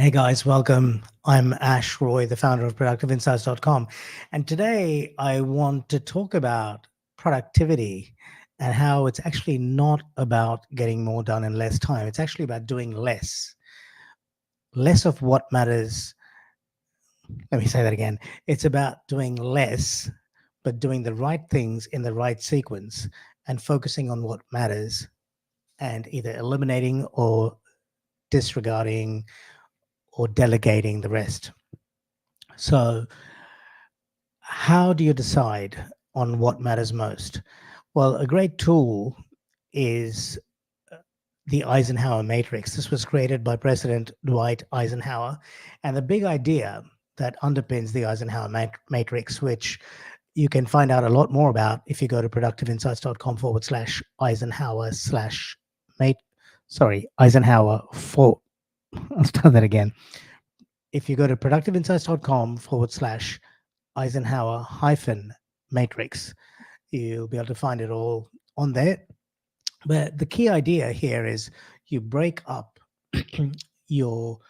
Hey guys, welcome. I'm Ash Roy, the founder of ProductiveInsights.com. And today I want to talk about productivity and how it's actually not about getting more done in less time. It's actually about doing less of what matters. Let me say that again. It's about doing less, but doing the right things in the right sequence and focusing on what matters and either eliminating or disregarding or delegating the rest. So, how do you decide on what matters most? Well, a great tool is the Eisenhower Matrix. This was created by President Dwight Eisenhower. And the big idea that underpins the Eisenhower Matrix, which you can find out a lot more about if you go to productiveinsights.com/Eisenhower slash mate. Sorry, Eisenhower for. I'll start that again. If you go to productiveinsights.com/Eisenhower hyphen matrix, you'll be able to find it all on there. But the key idea here is you break up your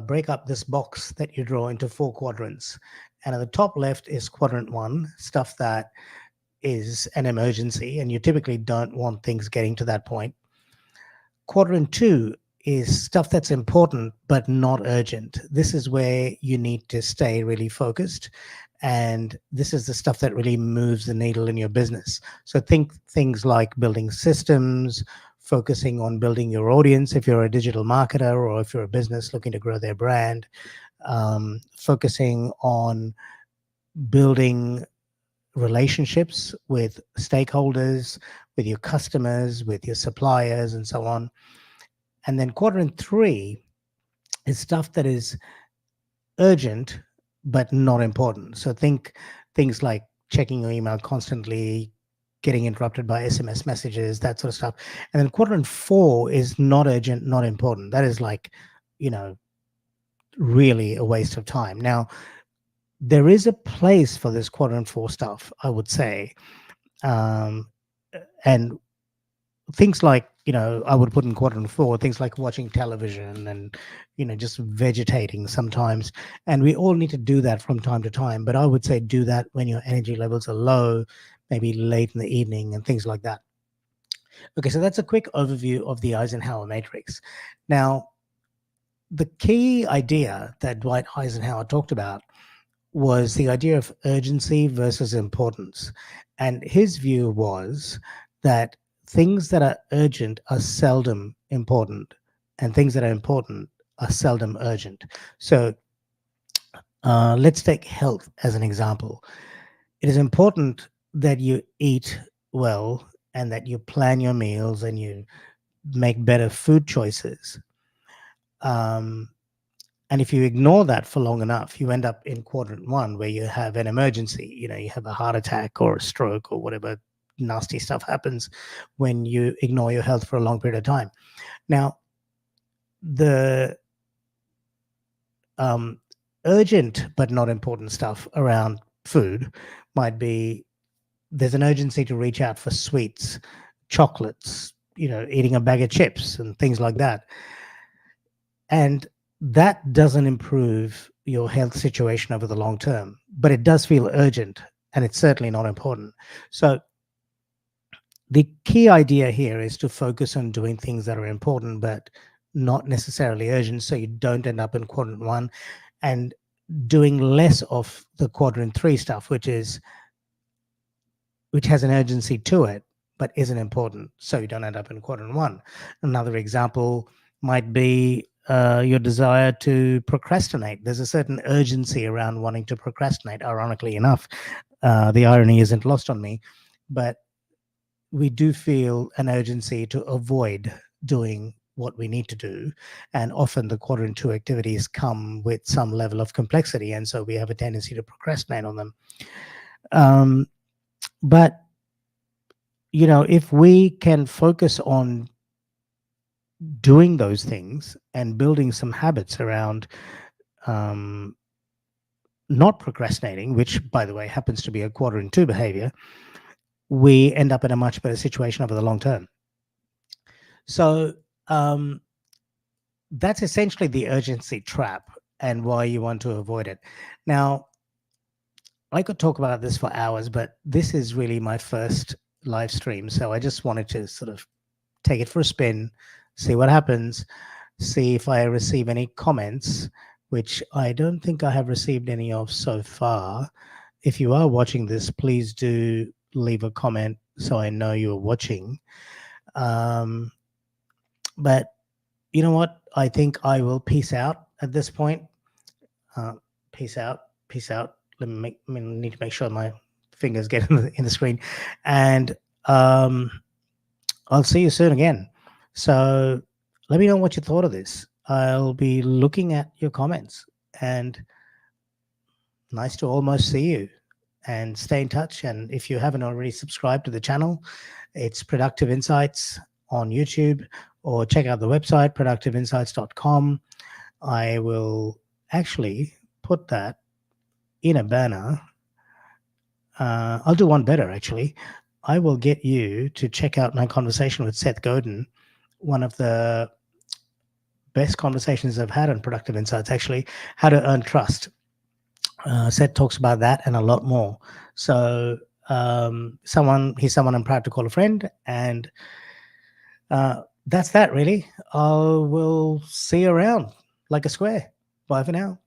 break up this box that you draw into four quadrants. And at the top left is quadrant one, stuff that is an emergency, and you typically don't want things getting to that point. Quadrant two is stuff that's important but not urgent. This is where you need to stay really focused. And this is the stuff that really moves the needle in your business. So think things like building systems, focusing on building your audience if you're a digital marketer or if you're a business looking to grow their brand, focusing on building relationships with stakeholders, with your customers, with your suppliers, and so on. And then quadrant three is stuff that is urgent but not important. So think things like checking your email constantly, getting interrupted by SMS messages, that sort of stuff. And then quadrant four is not urgent, not important. That is like, you know, really a waste of time. Now, there is a place for this quadrant four stuff, I would say. Um, and things like, I would put in quadrant four things like watching television and just vegetating sometimes, and we all need to do that from time to time, but I would say do that when your energy levels are low, maybe late in the evening and things like that. Okay, so that's a quick overview of the Eisenhower matrix. Now, the key idea that Dwight Eisenhower talked about was the idea of urgency versus importance. And his view was that things that are urgent are seldom important, and things that are important are seldom urgent. So let's take health as an example. It is important that you eat well and that you plan your meals and you make better food choices. Um, And if you ignore that for long enough, you end up in quadrant one where you have an emergency. You have a heart attack or a stroke or whatever nasty stuff happens when you ignore your health for a long period of time. Now, the um, urgent but not important stuff around food might be there's an urgency to reach out for sweets, chocolates, eating a bag of chips and things like that. And that doesn't improve your health situation over the long term, but it does feel urgent and it's certainly not important. So the key idea here is to focus on doing things that are important, but not necessarily urgent. So you don't end up in quadrant one and doing less of the quadrant three stuff, which has an urgency to it, but isn't important. So you don't end up in quadrant one. Another example might be your desire to procrastinate. There's a certain urgency around wanting to procrastinate, ironically enough. The irony isn't lost on me, but we do feel an urgency to avoid doing what we need to do. And often the quadrant two activities come with some level of complexity. And so we have a tendency to procrastinate on them. But if we can focus on doing those things and building some habits around not procrastinating, which, by the way, happens to be a quadrant two behavior, we end up in a much better situation over the long term. So that's essentially the urgency trap and why you want to avoid it. Now, I could talk about this for hours, but this is really my first live stream. So I just wanted to sort of take it for a spin, see what happens, see if I receive any comments, which I don't think I have received any of so far. If you are watching this, please do leave a comment so I know you're watching. But you know what? I think I will peace out at this point. Uh, peace out. Peace out. I need to make sure my fingers get in the screen. And I'll see you soon again. So let me know what you thought of this. I'll be looking at your comments, and nice to almost see you, and stay in touch. And if you haven't already subscribed to the channel, it's Productive Insights on YouTube, or check out the website, productiveinsights.com. I will actually put that in a banner. I'll do one better, actually. I will get you to check out my conversation with Seth Godin, one of the best conversations I've had on Productive Insights, actually, how to earn trust. Seth talks about that and a lot more. So he's someone I'm proud to call a friend, and that's that really. I will see you around like a square. Bye for now.